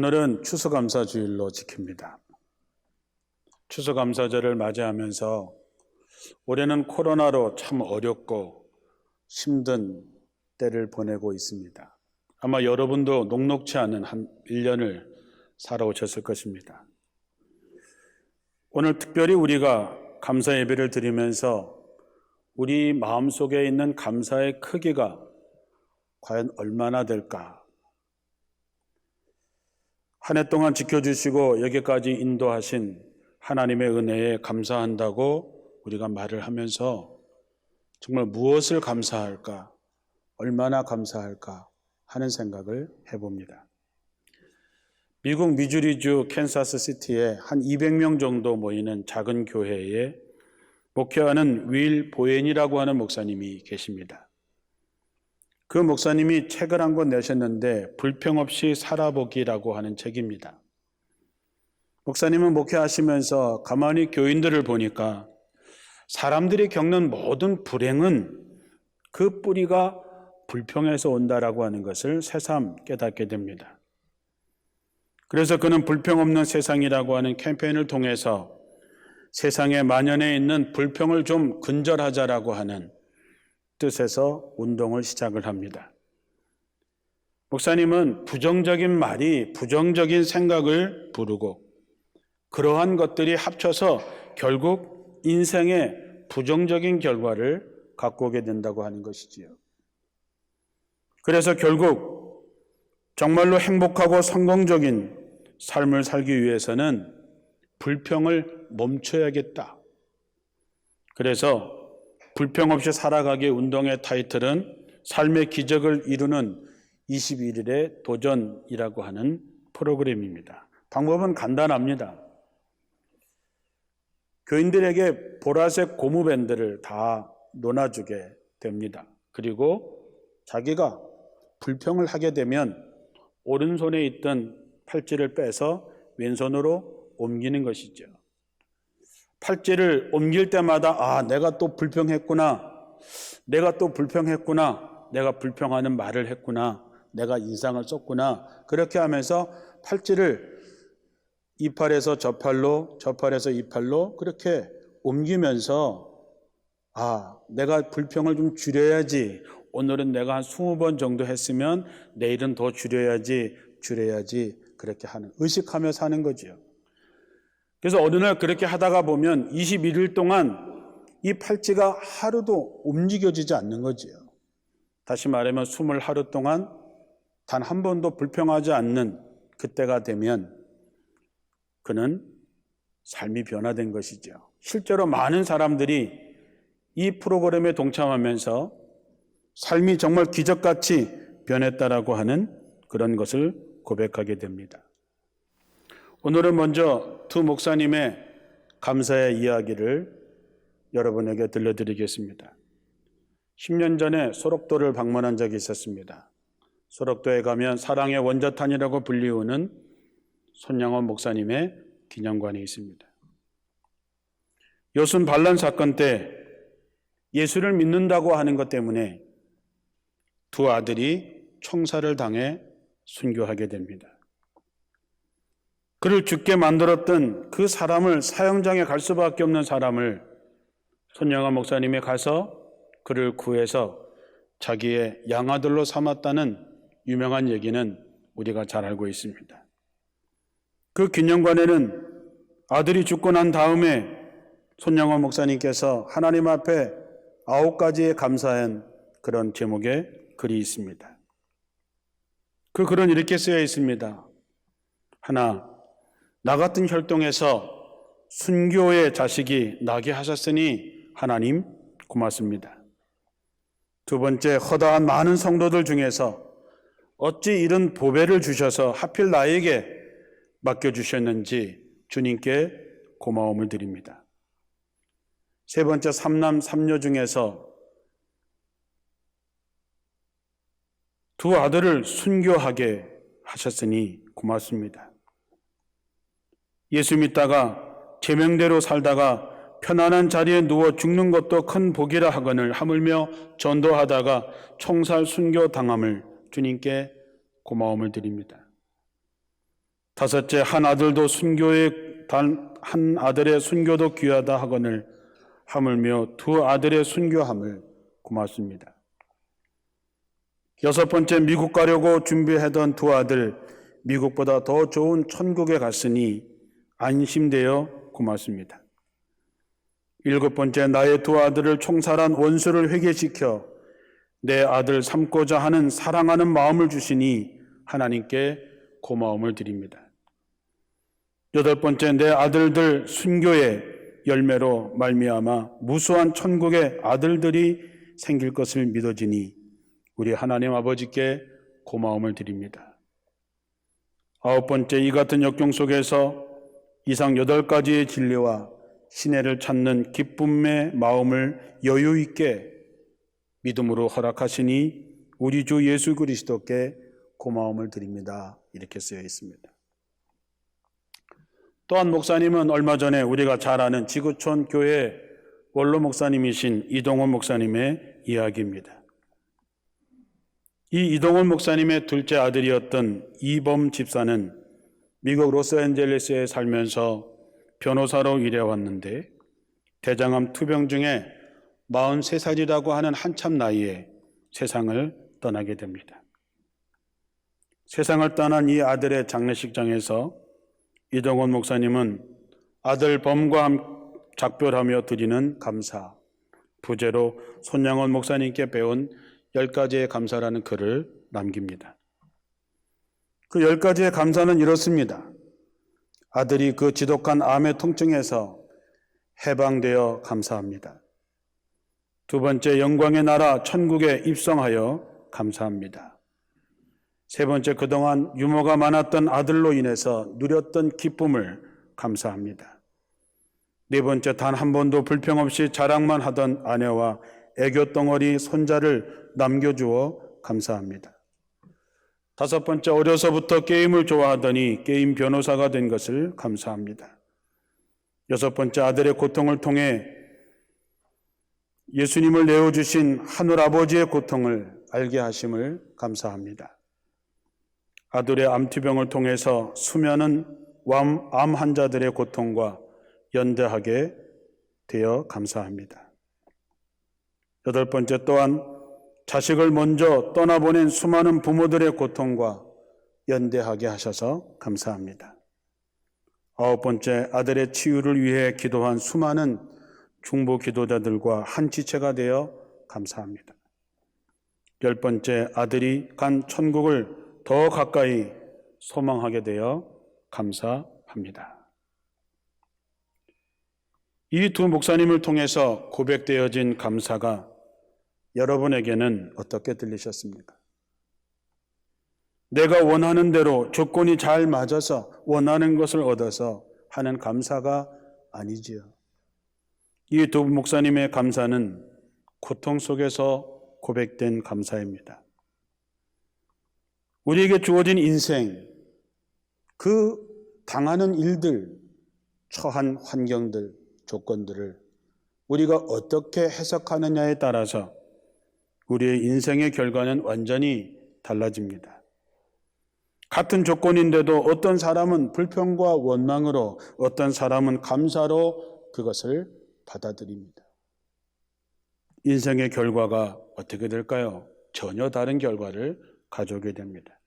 오늘은 추수감사주일로 지킵니다. 추수감사절을 맞이하면서 올해는 코로나로 참 어렵고 힘든 때를 보내고 있습니다. 아마 여러분도 녹록치 않은 한 1년을 살아오셨을 것입니다. 오늘 특별히 우리가 감사 예배를 드리면서 우리 마음속에 있는 감사의 크기가 과연 얼마나 될까? 한 해 동안 지켜주시고 여기까지 인도하신 하나님의 은혜에 감사한다고 우리가 말을 하면서 정말 무엇을 감사할까, 얼마나 감사할까 하는 생각을 해봅니다. 미국 미주리주 캔사스시티에 한 200명 정도 모이는 작은 교회에 목회하는 윌 보엔이라고 하는 목사님이 계십니다. 그 목사님이 책을 한 권 내셨는데 불평 없이 살아보기라고 하는 책입니다. 목사님은 목회하시면서 가만히 교인들을 보니까 사람들이 겪는 모든 불행은 그 뿌리가 불평에서 온다라고 하는 것을 새삼 깨닫게 됩니다. 그래서 그는 불평 없는 세상이라고 하는 캠페인을 통해서 세상에 만연해 있는 불평을 좀 근절하자라고 하는 뜻에서 운동을 시작을 합니다. 목사님은 부정적인 말이 부정적인 생각을 부르고 그러한 것들이 합쳐서 결국 인생의 부정적인 결과를 갖고 오게 된다고 하는 것이지요. 그래서 결국 정말로 행복하고 성공적인 삶을 살기 위해서는 불평을 멈춰야겠다. 그래서 불평 없이 살아가기 운동의 타이틀은 삶의 기적을 이루는 21일의 도전이라고 하는 프로그램입니다. 방법은 간단합니다. 교인들에게 보라색 고무밴드를 다 놓아주게 됩니다. 그리고 자기가 불평을 하게 되면 오른손에 있던 팔찌를 빼서 왼손으로 옮기는 것이죠. 팔찌를 옮길 때마다 내가 또 불평했구나. 내가 또 불평했구나. 내가 불평하는 말을 했구나. 내가 인상을 썼구나. 그렇게 하면서 팔찌를 이 팔에서 저 팔로, 저 팔에서 이 팔로 그렇게 옮기면서 내가 불평을 좀 줄여야지. 오늘은 내가 한 20번 정도 했으면 내일은 더 줄여야지 그렇게 하는, 의식하며 사는 거죠. 그래서 어느 날 그렇게 하다가 보면 21일 동안 이 팔찌가 하루도 움직여지지 않는 거지요. 다시 말하면 20하루 동안 단 한 번도 불평하지 않는 그때가 되면 그는 삶이 변화된 것이죠. 실제로 많은 사람들이 이 프로그램에 동참하면서 삶이 정말 기적같이 변했다라고 하는 그런 것을 고백하게 됩니다. 오늘은 먼저 두 목사님의 감사의 이야기를 여러분에게 들려드리겠습니다. 10년 전에 소록도를 방문한 적이 있었습니다. 소록도에 가면 사랑의 원자탄이라고 불리우는 손양원 목사님의 기념관이 있습니다. 요순 반란 사건 때 예수를 믿는다고 하는 것 때문에 두 아들이 총살을 당해 순교하게 됩니다. 그를 죽게 만들었던 그 사람을, 사형장에 갈 수밖에 없는 사람을 손양원 목사님이 가서 그를 구해서 자기의 양아들로 삼았다는 유명한 얘기는 우리가 잘 알고 있습니다. 그 기념관에는 아들이 죽고 난 다음에 손양원 목사님께서 하나님 앞에 9가지의 감사한 그런 제목의 글이 있습니다. 그 글은 이렇게 쓰여 있습니다. 하나, 나 같은 혈통에서 순교의 자식이 나게 하셨으니 하나님 고맙습니다. 두 번째, 허다한 많은 성도들 중에서 어찌 이런 보배를 주셔서 하필 나에게 맡겨주셨는지 주님께 고마움을 드립니다. 세 번째, 삼남 삼녀 중에서 두 아들을 순교하게 하셨으니 고맙습니다. 예수 믿다가 제명대로 살다가 편안한 자리에 누워 죽는 것도 큰 복이라 하거늘 하물며 전도하다가 총살 순교 당함을 주님께 고마움을 드립니다. 다섯째, 한 아들의 순교도 귀하다 하거늘 하물며 두 아들의 순교함을 고맙습니다. 여섯 번째, 미국 가려고 준비하던 두 아들, 미국보다 더 좋은 천국에 갔으니 안심되어 고맙습니다. 일곱 번째, 나의 두 아들을 총살한 원수를 회개시켜 내 아들 삼고자 하는 사랑하는 마음을 주시니 하나님께 고마움을 드립니다. 여덟 번째, 내 아들들 순교의 열매로 말미암아 무수한 천국의 아들들이 생길 것을 믿어지니 우리 하나님 아버지께 고마움을 드립니다. 아홉 번째, 이 같은 역경 속에서 이상 8가지의 진리와 신혜를 찾는 기쁨의 마음을 여유 있게 믿음으로 허락하시니 우리 주 예수 그리스도께 고마움을 드립니다. 이렇게 쓰여 있습니다. 또한 목사님은 얼마 전에 우리가 잘 아는 지구촌 교회 원로 목사님이신 이동원 목사님의 이야기입니다. 이 이동원 목사님의 둘째 아들이었던 이범 집사는 미국 로스앤젤레스에 살면서 변호사로 일해왔는데 대장암 투병 중에 43살이라고 하는 한참 나이에 세상을 떠나게 됩니다. 세상을 떠난 이 아들의 장례식장에서 이동원 목사님은 아들 범과 작별하며 드리는 감사, 부제로 손양원 목사님께 배운 10가지의 감사라는 글을 남깁니다. 그 10가지의 감사는 이렇습니다. 아들이 그 지독한 암의 통증에서 해방되어 감사합니다. 두 번째, 영광의 나라 천국에 입성하여 감사합니다. 세 번째, 그동안 유머가 많았던 아들로 인해서 누렸던 기쁨을 감사합니다. 네 번째, 단 한 번도 불평 없이 자랑만 하던 아내와 애교 덩어리 손자를 남겨주어 감사합니다. 다섯 번째, 어려서부터 게임을 좋아하더니 게임 변호사가 된 것을 감사합니다. 여섯 번째, 아들의 고통을 통해 예수님을 내어주신 하늘 아버지의 고통을 알게 하심을 감사합니다. 아들의 암투병을 통해서 수많은 암 환자들의 고통과 연대하게 되어 감사합니다. 여덟 번째, 또한 자식을 먼저 떠나보낸 수많은 부모들의 고통과 연대하게 하셔서 감사합니다. 아홉 번째, 아들의 치유를 위해 기도한 수많은 중보 기도자들과 한 지체가 되어 감사합니다. 열 번째, 아들이 간 천국을 더 가까이 소망하게 되어 감사합니다. 이 두 목사님을 통해서 고백되어진 감사가 여러분에게는 어떻게 들리셨습니까? 내가 원하는 대로 조건이 잘 맞아서 원하는 것을 얻어서 하는 감사가 아니지요. 이 두 목사님의 감사는 고통 속에서 고백된 감사입니다. 우리에게 주어진 인생, 그 당하는 일들, 처한 환경들, 조건들을 우리가 어떻게 해석하느냐에 따라서 우리의 인생의 결과는 완전히 달라집니다. 같은 조건인데도 어떤 사람은 불평과 원망으로, 어떤 사람은 감사로 그것을 받아들입니다. 인생의 결과가 어떻게 될까요? 전혀 다른 결과를 가져오게 됩니다.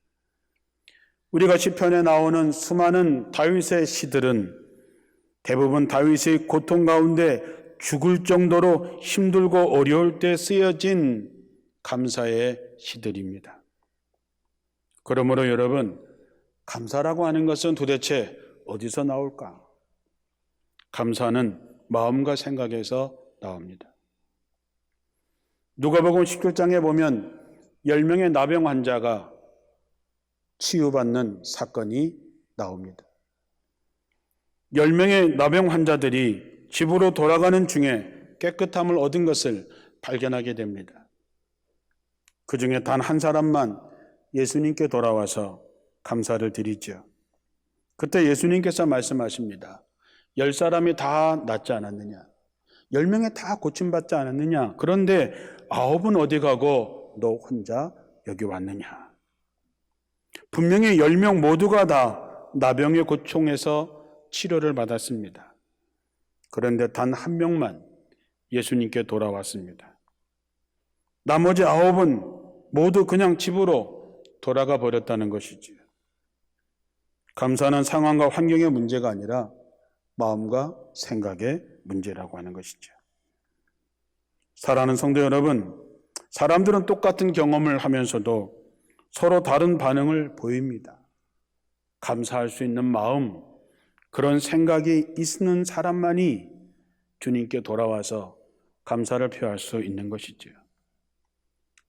우리가 시편에 나오는 수많은 다윗의 시들은 대부분 다윗의 고통 가운데 죽을 정도로 힘들고 어려울 때 쓰여진 감사의 시들입니다. 그러므로 여러분, 감사라고 하는 것은 도대체 어디서 나올까? 감사는 마음과 생각에서 나옵니다. 누가복음 17장에 보면 10명의 나병 환자가 치유받는 사건이 나옵니다. 10명의 나병 환자들이 집으로 돌아가는 중에 깨끗함을 얻은 것을 발견하게 됩니다. 그 중에 단 한 사람만 예수님께 돌아와서 감사를 드리죠. 그때 예수님께서 말씀하십니다. 10사람이 다 낫지 않았느냐? 10명이 다 고침받지 않았느냐? 그런데 9은 어디 가고 너 혼자 여기 왔느냐? 분명히 10명 모두가 다 나병의 고통에서 치료를 받았습니다. 그런데 단 한 명만 예수님께 돌아왔습니다. 나머지 9은 모두 그냥 집으로 돌아가 버렸다는 것이지요. 감사는 상황과 환경의 문제가 아니라 마음과 생각의 문제라고 하는 것이죠. 사랑하는 성도 여러분, 사람들은 똑같은 경험을 하면서도 서로 다른 반응을 보입니다. 감사할 수 있는 마음, 그런 생각이 있는 사람만이 주님께 돌아와서 감사를 표할 수 있는 것이지요.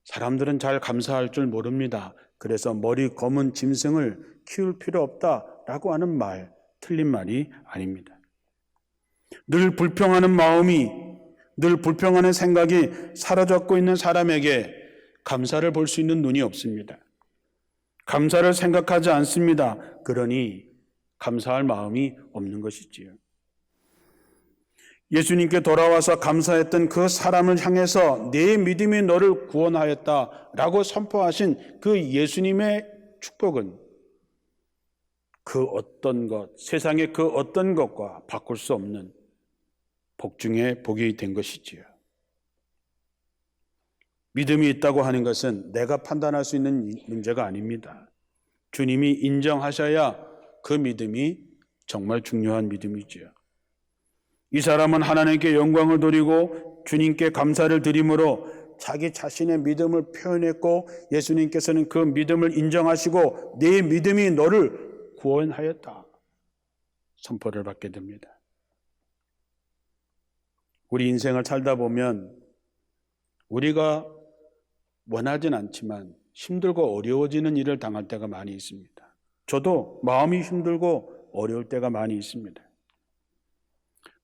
사람들은 잘 감사할 줄 모릅니다. 그래서 머리 검은 짐승을 키울 필요 없다라고 하는 말, 틀린 말이 아닙니다. 늘 불평하는 마음이, 늘 불평하는 생각이 사로잡고 있는 사람에게 감사를 볼 수 있는 눈이 없습니다. 감사를 생각하지 않습니다. 그러니 감사할 마음이 없는 것이지요. 예수님께 돌아와서 감사했던 그 사람을 향해서 내 믿음이 너를 구원하였다라고 선포하신 그 예수님의 축복은 그 어떤 것, 세상의 그 어떤 것과 바꿀 수 없는 복 중에 복이 된 것이지요. 믿음이 있다고 하는 것은 내가 판단할 수 있는 문제가 아닙니다. 주님이 인정하셔야 그 믿음이 정말 중요한 믿음이지요. 이 사람은 하나님께 영광을 돌리고 주님께 감사를 드림으로 자기 자신의 믿음을 표현했고 예수님께서는 그 믿음을 인정하시고 네 믿음이 너를 구원하였다 선포를 받게 됩니다. 우리 인생을 살다 보면 우리가 원하진 않지만 힘들고 어려워지는 일을 당할 때가 많이 있습니다. 저도 마음이 힘들고 어려울 때가 많이 있습니다.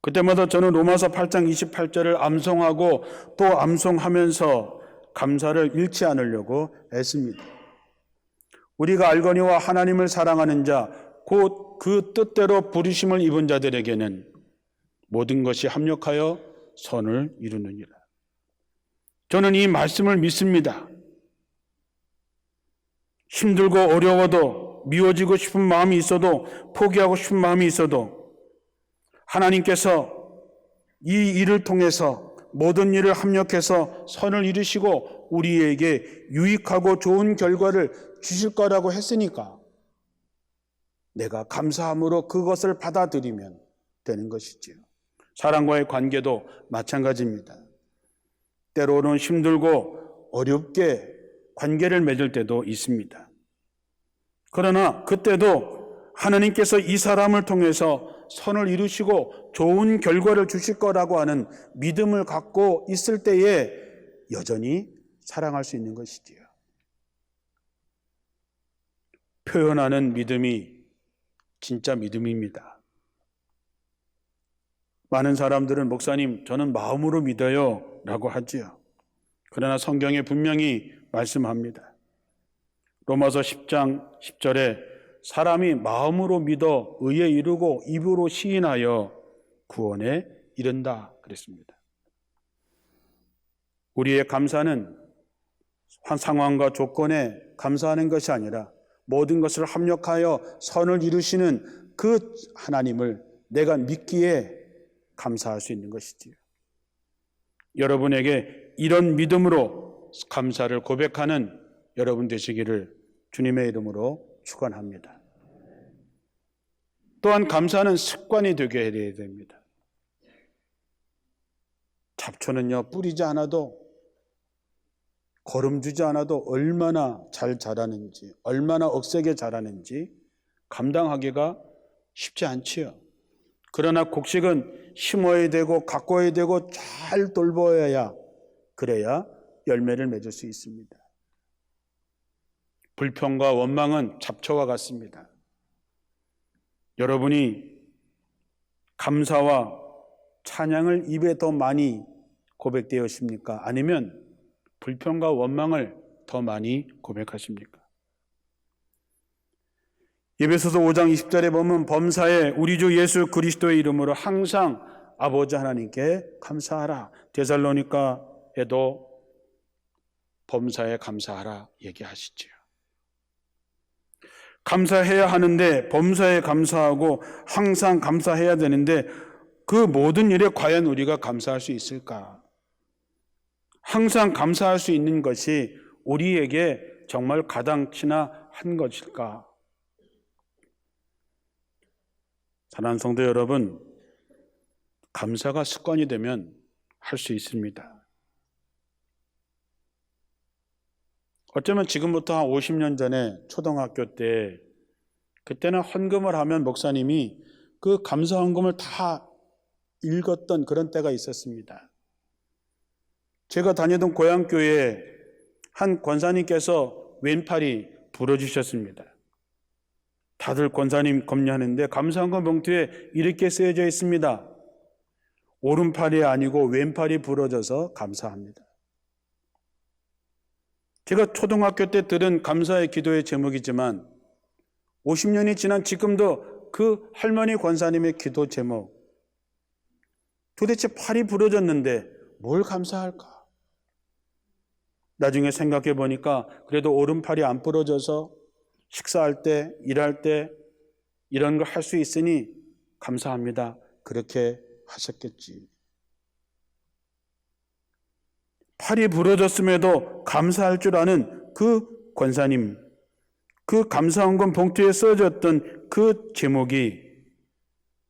그때마다 저는 로마서 8장 28절을 암송하고 또 암송하면서 감사를 잃지 않으려고 애씁니다. 우리가 알거니와 하나님을 사랑하는 자, 곧 그 뜻대로 부르심을 입은 자들에게는 모든 것이 합력하여 선을 이루느니라. 저는 이 말씀을 믿습니다. 힘들고 어려워도 미워지고 싶은 마음이 있어도 포기하고 싶은 마음이 있어도 하나님께서 이 일을 통해서 모든 일을 합력해서 선을 이루시고 우리에게 유익하고 좋은 결과를 주실 거라고 했으니까 내가 감사함으로 그것을 받아들이면 되는 것이지요. 사람과의 관계도 마찬가지입니다. 때로는 힘들고 어렵게 관계를 맺을 때도 있습니다. 그러나 그때도 하나님께서 이 사람을 통해서 선을 이루시고 좋은 결과를 주실 거라고 하는 믿음을 갖고 있을 때에 여전히 사랑할 수 있는 것이지요. 표현하는 믿음이 진짜 믿음입니다. 많은 사람들은 목사님, 저는 마음으로 믿어요 라고 하지요. 그러나 성경에 분명히 말씀합니다. 로마서 10장 10절에 사람이 마음으로 믿어 의에 이르고 입으로 시인하여 구원에 이른다 그랬습니다. 우리의 감사는 상황과 조건에 감사하는 것이 아니라 모든 것을 합력하여 선을 이루시는 그 하나님을 내가 믿기에 감사할 수 있는 것이지요. 여러분에게 이런 믿음으로 감사를 고백하는 여러분 되시기를 주님의 이름으로 축원합니다. 또한 감사는 습관이 되게 해야 됩니다. 잡초는요, 뿌리지 않아도 거름 주지 않아도 얼마나 잘 자라는지, 얼마나 억세게 자라는지 감당하기가 쉽지 않지요. 그러나 곡식은 심어야 되고 가꿔야 되고 잘 돌보아야 그래야 열매를 맺을 수 있습니다. 불평과 원망은 잡초와 같습니다. 여러분이 감사와 찬양을 입에 더 많이 고백되었습니까? 아니면 불평과 원망을 더 많이 고백하십니까? 에베소서 5장 20절에 보면 범사에 우리 주 예수 그리스도의 이름으로 항상 아버지 하나님께 감사하라. 데살로니가에도 범사에 감사하라 얘기하시지요. 감사해야 하는데 범사에 감사하고 항상 감사해야 되는데 그 모든 일에 과연 우리가 감사할 수 있을까? 항상 감사할 수 있는 것이 우리에게 정말 가당치나 한 것일까? 사랑하는 성도 여러분, 감사가 습관이 되면 할 수 있습니다. 어쩌면 지금부터 한 50년 전에 초등학교 때, 그때는 헌금을 하면 목사님이 그 감사 헌금을 다 읽었던 그런 때가 있었습니다. 제가 다니던 고향교회에 한 권사님께서 왼팔이 부러지셨습니다. 다들 권사님 검려하는데 감사 헌금 봉투에 이렇게 쓰여져 있습니다. 오른팔이 아니고 왼팔이 부러져서 감사합니다. 제가 초등학교 때 들은 감사의 기도의 제목이지만 50년이 지난 지금도 그 할머니 권사님의 기도 제목, 도대체 팔이 부러졌는데 뭘 감사할까? 나중에 생각해 보니까 그래도 오른팔이 안 부러져서 식사할 때, 일할 때 이런 걸 할 수 있으니 감사합니다. 그렇게 하셨겠지. 팔이 부러졌음에도 감사할 줄 아는 그 권사님, 그 감사헌금 봉투에 써졌던 그 제목이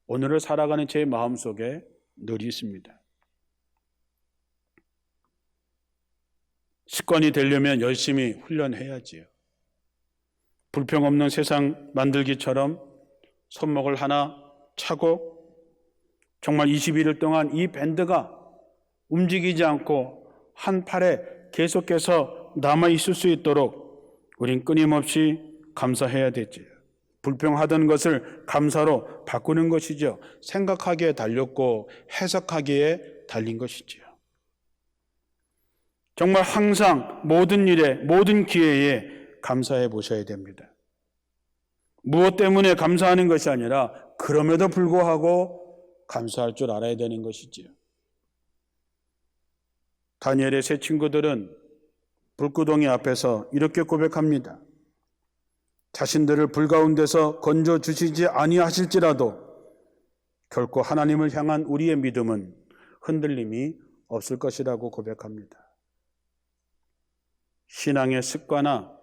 오늘을 살아가는 제 마음속에 늘 있습니다. 습관이 되려면 열심히 훈련해야지요. 불평 없는 세상 만들기처럼 손목을 하나 차고 정말 21일 동안 이 밴드가 움직이지 않고 한 팔에 계속해서 남아있을 수 있도록 우린 끊임없이 감사해야 되지요. 불평하던 것을 감사로 바꾸는 것이죠. 생각하기에 달렸고 해석하기에 달린 것이지요. 정말 항상 모든 일에 모든 기회에 감사해 보셔야 됩니다. 무엇 때문에 감사하는 것이 아니라 그럼에도 불구하고 감사할 줄 알아야 되는 것이지요. 다니엘의 세 친구들은 불구덩이 앞에서 이렇게 고백합니다. 자신들을 불 가운데서 건져 주시지 아니하실지라도 결코 하나님을 향한 우리의 믿음은 흔들림이 없을 것이라고 고백합니다. 신앙의 습관화,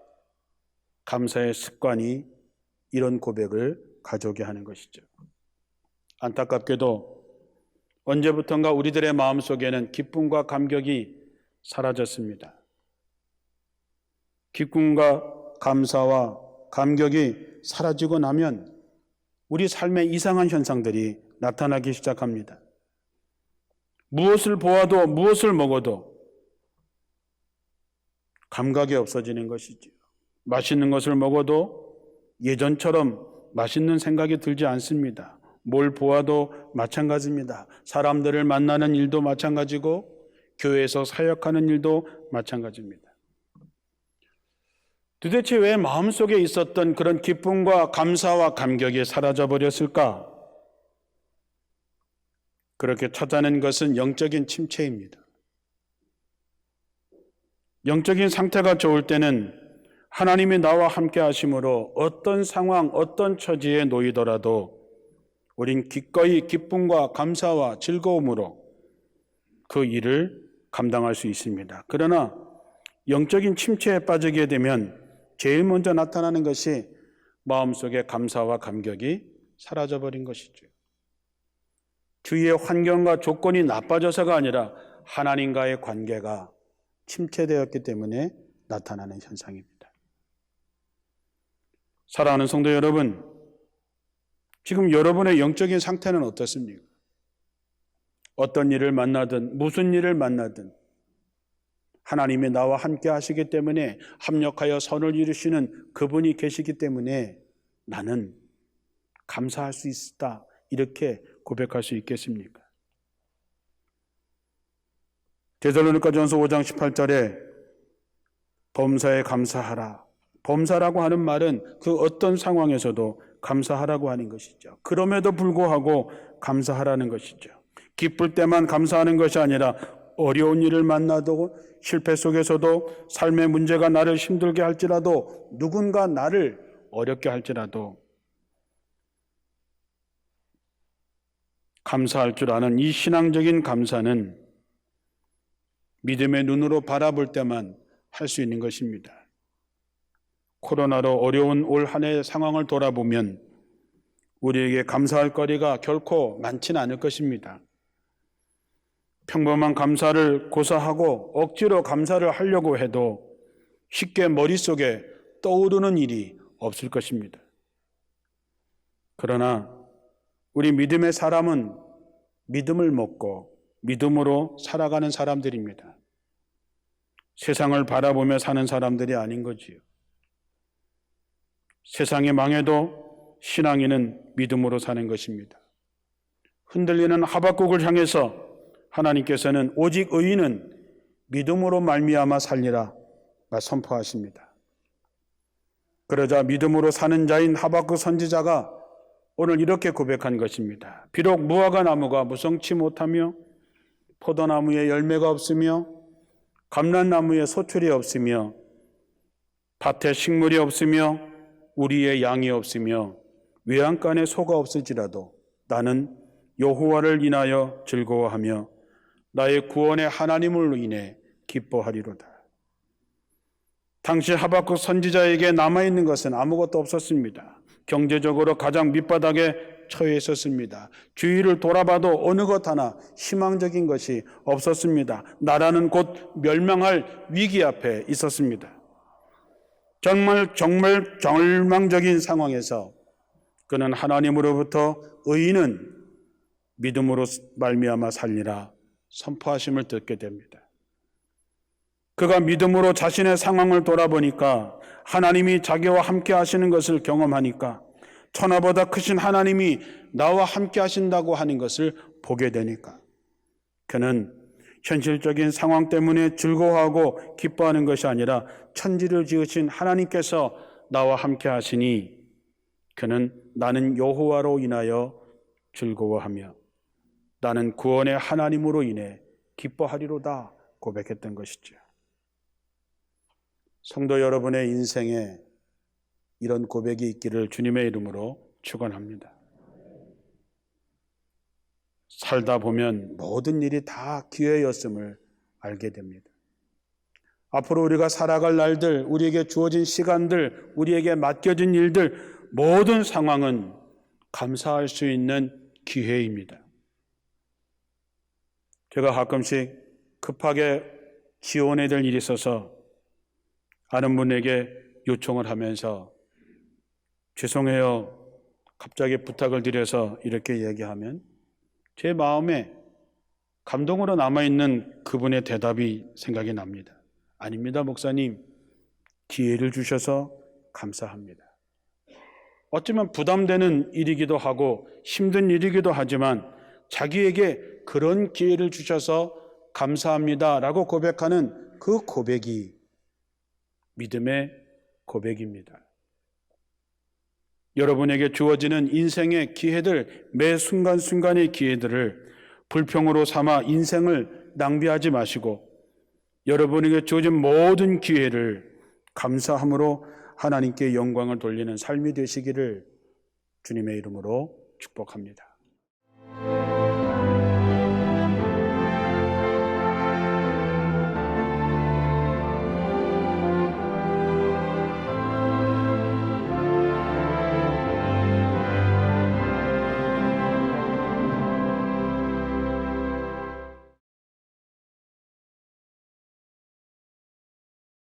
감사의 습관이 이런 고백을 가져오게 하는 것이죠. 안타깝게도 언제부턴가 우리들의 마음속에는 기쁨과 감격이 사라졌습니다. 기쁨과 감사와 감격이 사라지고 나면 우리 삶에 이상한 현상들이 나타나기 시작합니다. 무엇을 보아도 무엇을 먹어도 감각이 없어지는 것이죠. 맛있는 것을 먹어도 예전처럼 맛있는 생각이 들지 않습니다. 뭘 보아도 마찬가지입니다. 사람들을 만나는 일도 마찬가지고 교회에서 사역하는 일도 마찬가지입니다. 도대체 왜 마음속에 있었던 그런 기쁨과 감사와 감격이 사라져 버렸을까? 그렇게 찾아낸 것은 영적인 침체입니다. 영적인 상태가 좋을 때는 하나님이 나와 함께 하심으로 어떤 상황, 어떤 처지에 놓이더라도 우린 기꺼이 기쁨과 감사와 즐거움으로 그 일을 감당할 수 있습니다. 그러나 영적인 침체에 빠지게 되면 제일 먼저 나타나는 것이 마음속의 감사와 감격이 사라져버린 것이죠. 주위의 환경과 조건이 나빠져서가 아니라 하나님과의 관계가 침체되었기 때문에 나타나는 현상입니다. 사랑하는 성도 여러분, 지금 여러분의 영적인 상태는 어떻습니까? 어떤 일을 만나든 무슨 일을 만나든 하나님이 나와 함께 하시기 때문에 합력하여 선을 이루시는 그분이 계시기 때문에 나는 감사할 수 있다, 이렇게 고백할 수 있겠습니까? 데살로니가전서 5장 18절에 범사에 감사하라. 범사라고 하는 말은 그 어떤 상황에서도 감사하라고 하는 것이죠. 그럼에도 불구하고 감사하라는 것이죠. 기쁠 때만 감사하는 것이 아니라 어려운 일을 만나도 실패 속에서도 삶의 문제가 나를 힘들게 할지라도 누군가 나를 어렵게 할지라도 감사할 줄 아는 이 신앙적인 감사는 믿음의 눈으로 바라볼 때만 할 수 있는 것입니다. 코로나로 어려운 올 한 해의 상황을 돌아보면 우리에게 감사할 거리가 결코 많지는 않을 것입니다. 평범한 감사를 고사하고 억지로 감사를 하려고 해도 쉽게 머릿속에 떠오르는 일이 없을 것입니다. 그러나 우리 믿음의 사람은 믿음을 먹고 믿음으로 살아가는 사람들입니다. 세상을 바라보며 사는 사람들이 아닌 거지요. 세상이 망해도 신앙인은 믿음으로 사는 것입니다. 흔들리는 하박국을 향해서 하나님께서는 오직 의인은 믿음으로 말미암아 살리라 선포하십니다. 그러자 믿음으로 사는 자인 하박국 선지자가 오늘 이렇게 고백한 것입니다. 비록 무화과 나무가 무성치 못하며 포도나무에 열매가 없으며 감람나무에 소출이 없으며 밭에 식물이 없으며 우리의 양이 없으며 외양간에 소가 없을지라도 나는 여호와를 인하여 즐거워하며 나의 구원의 하나님을 인해 기뻐하리로다. 당시 하박국 선지자에게 남아있는 것은 아무것도 없었습니다. 경제적으로 가장 밑바닥에 처해 있었습니다. 주위를 돌아봐도 어느 것 하나 희망적인 것이 없었습니다. 나라는 곧 멸망할 위기 앞에 있었습니다. 정말 절망적인 상황에서 그는 하나님으로부터 의인은 믿음으로 말미암아 살리라 선포하심을 듣게 됩니다. 그가 믿음으로 자신의 상황을 돌아보니까 하나님이 자기와 함께 하시는 것을 경험하니까 천하보다 크신 하나님이 나와 함께 하신다고 하는 것을 보게 되니까 그는 현실적인 상황 때문에 즐거워하고 기뻐하는 것이 아니라 천지를 지으신 하나님께서 나와 함께 하시니 그는 나는 여호와로 인하여 즐거워하며 나는 구원의 하나님으로 인해 기뻐하리로다 고백했던 것이죠. 성도 여러분의 인생에 이런 고백이 있기를 주님의 이름으로 축원합니다. 살다 보면 모든 일이 다 기회였음을 알게 됩니다. 앞으로 우리가 살아갈 날들, 우리에게 주어진 시간들, 우리에게 맡겨진 일들, 모든 상황은 감사할 수 있는 기회입니다. 제가 가끔씩 급하게 지원해야 될 일이 있어서 아는 분에게 요청을 하면서 죄송해요. 갑자기 부탁을 드려서 이렇게 얘기하면 제 마음에 감동으로 남아있는 그분의 대답이 생각이 납니다. 아닙니다, 목사님. 기회를 주셔서 감사합니다. 어쩌면 부담되는 일이기도 하고 힘든 일이기도 하지만 자기에게 그런 기회를 주셔서 감사합니다라고 고백하는 그 고백이 믿음의 고백입니다. 여러분에게 주어지는 인생의 기회들, 매 순간순간의 기회들을 불평으로 삼아 인생을 낭비하지 마시고 여러분에게 주어진 모든 기회를 감사함으로 하나님께 영광을 돌리는 삶이 되시기를 주님의 이름으로 축복합니다.